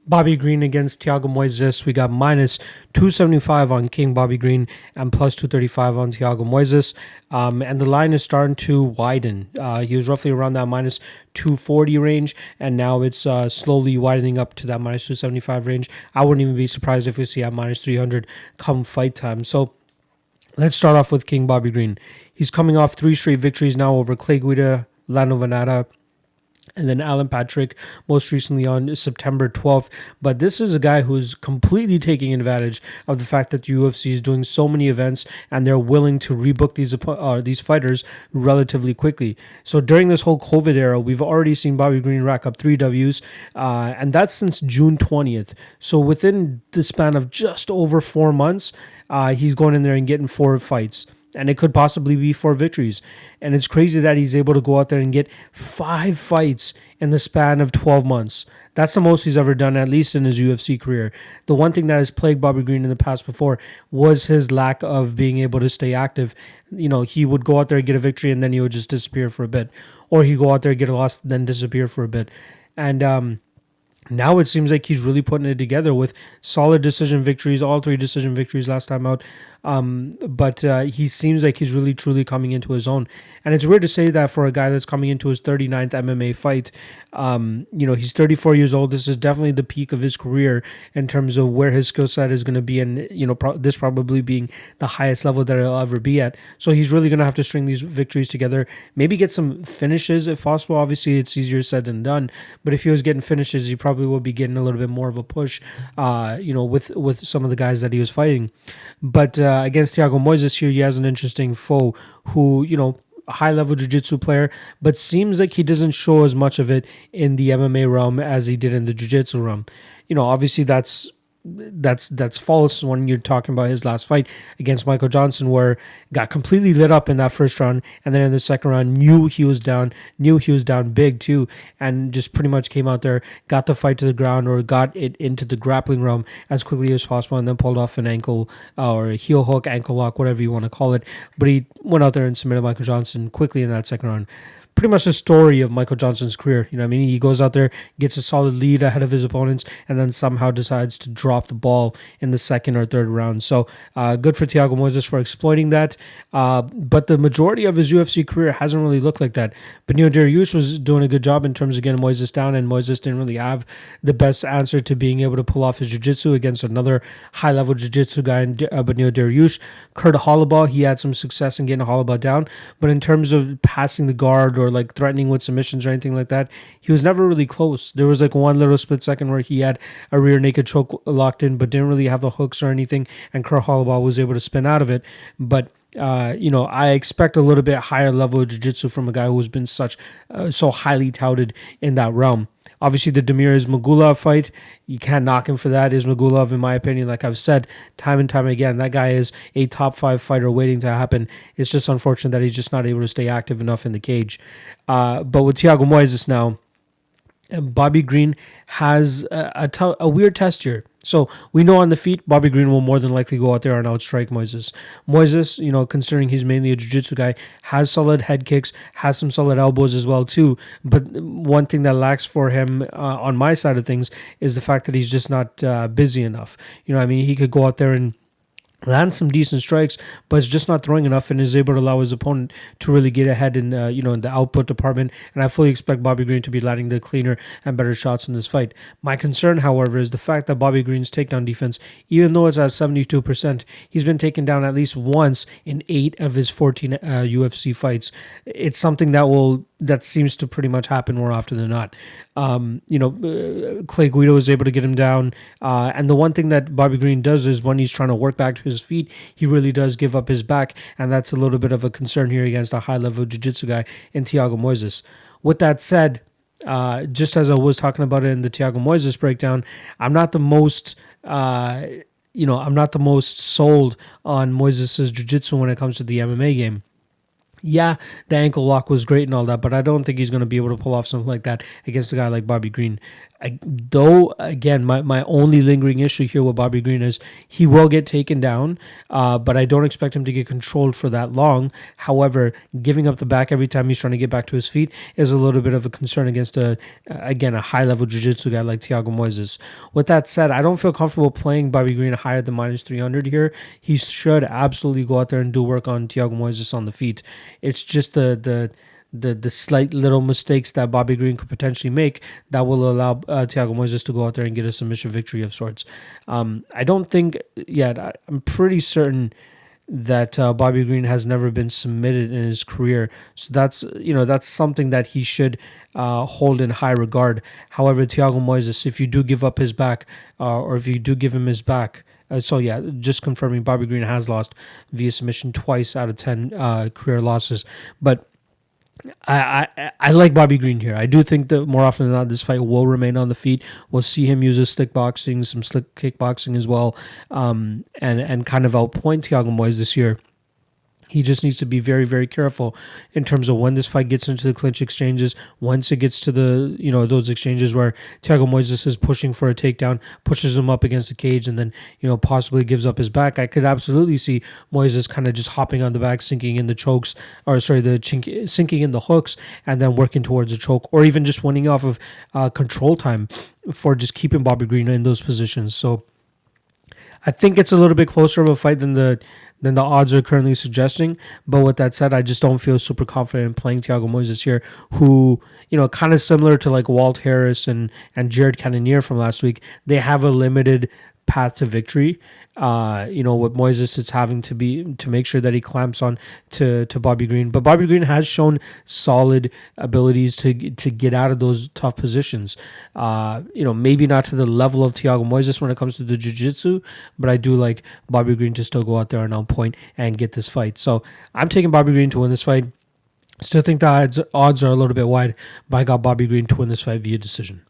Bobby Green against Thiago Moises. We got minus 275 on King Bobby Green and plus 235 on Thiago Moises. And the line is starting to widen. He was roughly around that minus 240 range, and now it's slowly widening up to that minus 275 range. I wouldn't even be surprised if we see at minus 300 come fight time. So let's start off with King Bobby Green. He's coming off 3 straight victories now over Clay Guida, Lando Venata, and then Alan Patrick, most recently on September 12th. But this is a guy who's completely taking advantage of the fact that the UFC is doing so many events and they're willing to rebook these fighters relatively quickly. So during this whole COVID era, we've already seen Bobby Green rack up 3 Ws, and that's since June 20th. So within the span of just over 4 months, he's going in there and getting 4 fights. And it could possibly be 4 victories. And it's crazy that he's able to go out there and get 5 fights in the span of 12 months. That's the most he's ever done, at least in his UFC career. The one thing that has plagued Bobby Green in the past before was his lack of being able to stay active. You know, he would go out there and get a victory and then he would just disappear for a bit. Or he'd go out there and get a loss and then disappear for a bit. And now it seems like he's really putting it together with solid decision victories, all 3 decision victories last time out. But he seems like he's really, truly coming into his own. And it's weird to say that for a guy that's coming into his 39th MMA fight. He's 34 years old. This is definitely the peak of his career in terms of where his skill set is going to be. And, this probably being the highest level that he'll ever be at. So he's really going to have to string these victories together, maybe get some finishes if possible. Obviously, it's easier said than done. But if he was getting finishes, he probably would be getting a little bit more of a push, with some of the guys that he was fighting. But against Thiago Moises here, he has an interesting foe who, a high-level jiu-jitsu player, but seems like he doesn't show as much of it in the MMA realm as he did in the jiu-jitsu realm. Obviously that's false when you're talking about his last fight against Michael Johnson, where got completely lit up in that first round, and then in the second round knew he was down big too, and just pretty much came out there, got the fight to the ground or got it into the grappling realm as quickly as possible, and then pulled off an ankle or a heel hook, ankle lock, whatever you want to call it. But he went out there and submitted Michael Johnson quickly in that second round. Pretty much the story of Michael Johnson's career. He goes out there, gets a solid lead ahead of his opponents, and then somehow decides to drop the ball in the second or third round. So good for Thiago Moises for exploiting that. But the majority of his UFC career hasn't really looked like that. Benil Dariush was doing a good job in terms of getting Moises down, and Moises didn't really have the best answer to being able to pull off his jiu-jitsu against another high-level jiu-jitsu guy in Benil Dariush. Kurt Holloway, he had some success in getting Holloway down, but in terms of passing the guard or like threatening with submissions or anything like that, he was never really close. There was like one little split second where he had a rear naked choke locked in, but didn't really have the hooks or anything, and Kurt Holloway was able to spin out of it. But I expect a little bit higher level of jiu-jitsu from a guy who's been so highly touted in that realm. Obviously, the Damir Ismagulov fight, you can't knock him for that. Ismagulov, in my opinion, like I've said time and time again, that guy is a top 5 fighter waiting to happen. It's just unfortunate that he's just not able to stay active enough in the cage. But with Thiago Moises now, Bobby Green has a weird test here. So we know on the feet, Bobby Green will more than likely go out there and outstrike Moises. Moises, considering he's mainly a jiu-jitsu guy, has solid head kicks, has some solid elbows as well too. But one thing that lacks for him on my side of things is the fact that he's just not busy enough. He could go out there and land some decent strikes, but is just not throwing enough and is able to allow his opponent to really get ahead in in the output department. And I fully expect Bobby Green to be landing the cleaner and better shots in this fight. My concern, however, is the fact that Bobby Green's takedown defense, even though it's at 72%, he's been taken down at least once in 8 of his 14 UFC fights. It's something that seems to pretty much happen more often than not. Clay Guida was able to get him down. And the one thing that Bobby Green does is when he's trying to work back to his feet, he really does give up his back. And that's a little bit of a concern here against a high-level jiu-jitsu guy in Thiago Moises. With that said, just as I was talking about it in the Thiago Moises breakdown, I'm not the most... I'm not the most sold on Moises' jiu-jitsu when it comes to the MMA game. Yeah, the ankle lock was great and all that, but I don't think he's going to be able to pull off something like that against a guy like Bobby Green. Though again, my only lingering issue here with Bobby Green is he will get taken down, but I don't expect him to get controlled for that long. However, giving up the back every time he's trying to get back to his feet is a little bit of a concern against a high level jiu-jitsu guy like Thiago Moises. With that said, I don't feel comfortable playing Bobby Green higher than minus 300 here. He should absolutely go out there and do work on Thiago Moises on the feet. It's just the slight little mistakes that Bobby Green could potentially make that will allow Thiago Moises to go out there and get a submission victory of sorts. I don't think yet. I'm pretty certain that Bobby Green has never been submitted in his career, so that's something that he should hold in high regard. However, Thiago Moises, if you do give up his back, or if you do give him his back. So yeah, just confirming, Bobby Green has lost via submission twice out of 10 career losses, but I like Bobby Green here. I do think that more often than not, this fight will remain on the feet. We'll see him use his stick boxing, some slick kickboxing as well, and kind of outpoint Thiago Moises this year. He just needs to be very, very careful in terms of when this fight gets into the clinch exchanges. Once it gets to those exchanges where Thiago Moises is pushing for a takedown, pushes him up against the cage, and then possibly gives up his back. I could absolutely see Moises kind of just hopping on the back, sinking in the chokes, sinking in the hooks, and then working towards a choke, or even just winning off of control time for just keeping Bobby Green in those positions. So I think it's a little bit closer of a fight than the odds are currently suggesting. But with that said, I just don't feel super confident in playing Thiago Moises here, who, kind of similar to like Walt Harris and Jared Cannonier from last week, they have a limited path to victory. With Moises, it's having to make sure that he clamps on to Bobby Green. But Bobby Green has shown solid abilities to get out of those tough positions. Maybe not to the level of Thiago Moises when it comes to the jiu-jitsu, but I do like Bobby Green to still go out there and on point and get this fight. So I'm taking Bobby Green to win this fight. Still think the odds are a little bit wide, but I got Bobby Green to win this fight via decision.